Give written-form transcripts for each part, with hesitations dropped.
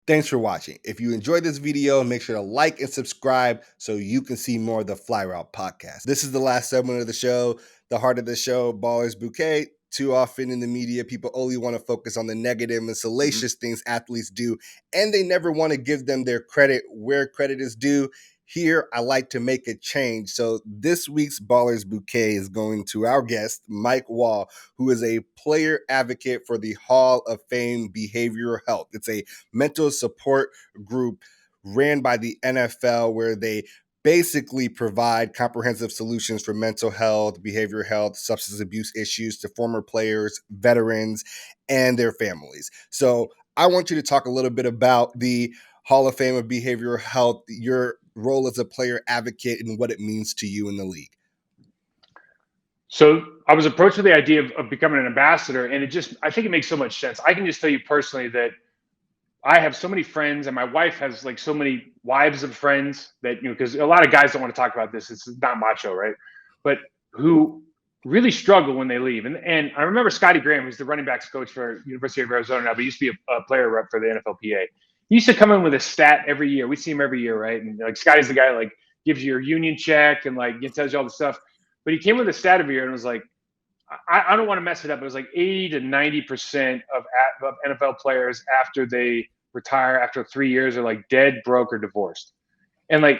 Thanks for watching. If you enjoyed this video, make sure to like and subscribe so you can see more of the Fly Route podcast. This is the last segment of the show, the heart of the show, Ballers Bouquet. Too often in the media, people only want to focus on the negative and salacious things athletes do, and they never want to give them their credit where credit is due. Here, I like to make a change. So this week's Ballers Bouquet is going to our guest, Mike Wahle, who is a player advocate for the Hall of Fame Behavioral Health. It's a mental support group ran by the NFL where they basically provide comprehensive solutions for mental health, behavioral health, substance abuse issues to former players, veterans, and their families. So I want you to talk a little bit about the Hall of Fame of Behavioral Health, your role as a player advocate, and what it means to you in the league. So I was approached with the idea of becoming an ambassador, and I think it makes so much sense. I can just tell you personally that I have so many friends, and my wife has like so many wives of friends that, because a lot of guys don't want to talk about this. It's not macho, right? But who really struggle when they leave. And I remember Scotty Graham, who's the running backs coach for University of Arizona now, but used to be a player rep for the NFLPA. He used to come in with a stat every year. We see him every year, right? And like Scotty's the guy like gives you your union check and like tells you all the stuff. But he came with a stat every year and was like, I don't want to mess it up. It was like 80 to 90% of NFL players after they retire after 3 years are like dead, broke, or divorced. And like,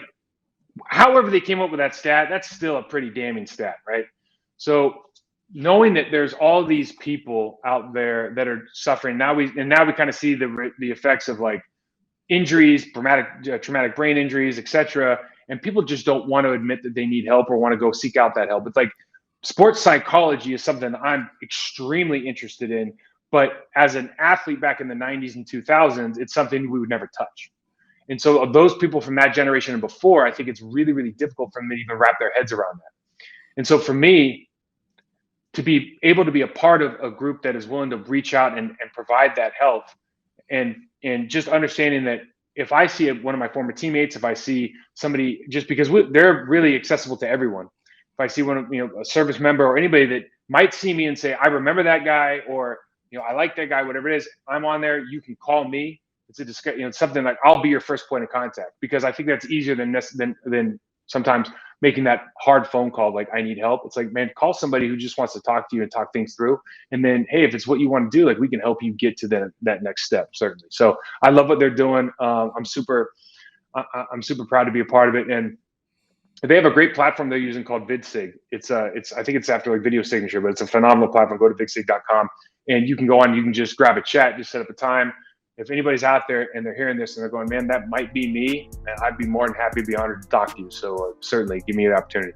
however they came up with that stat, that's still a pretty damning stat, right? So knowing that there's all these people out there that are suffering, now we kind of see the effects of like injuries, traumatic brain injuries, etc. And people just don't want to admit that they need help or want to go seek out that help. It's like sports psychology is something that I'm extremely interested in. But as an athlete back in the 90s and 2000s, it's something we would never touch. And so of those people from that generation and before, I think it's really, really difficult for them to even wrap their heads around that. And so for me, to be able to be a part of a group that is willing to reach out and provide that help, and just understanding that if I see one of my former teammates, if I see somebody, just because they're really accessible to everyone. If I see a service member or anybody that might see me and say, I remember that guy, or, I like that guy, whatever it is, I'm on there, you can call me. It's something like I'll be your first point of contact, because I think that's easier than sometimes making that hard phone call. Like, I need help. It's like, man, call somebody who just wants to talk to you and talk things through. And then, hey, if it's what you want to do, like, we can help you get to that next step, certainly. So I love what they're doing. I'm super proud to be a part of it. And they have a great platform they're using called VidSig. I think it's after like video signature, but it's a phenomenal platform. Go to vidsig.com and you can go on, you can just grab a chat, just set up a time. If anybody's out there and they're hearing this and they're going, man, that might be me, and I'd be more than happy to be honored to talk to you. So certainly give me the opportunity.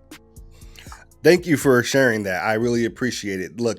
Thank you for sharing that. I really appreciate it. Look,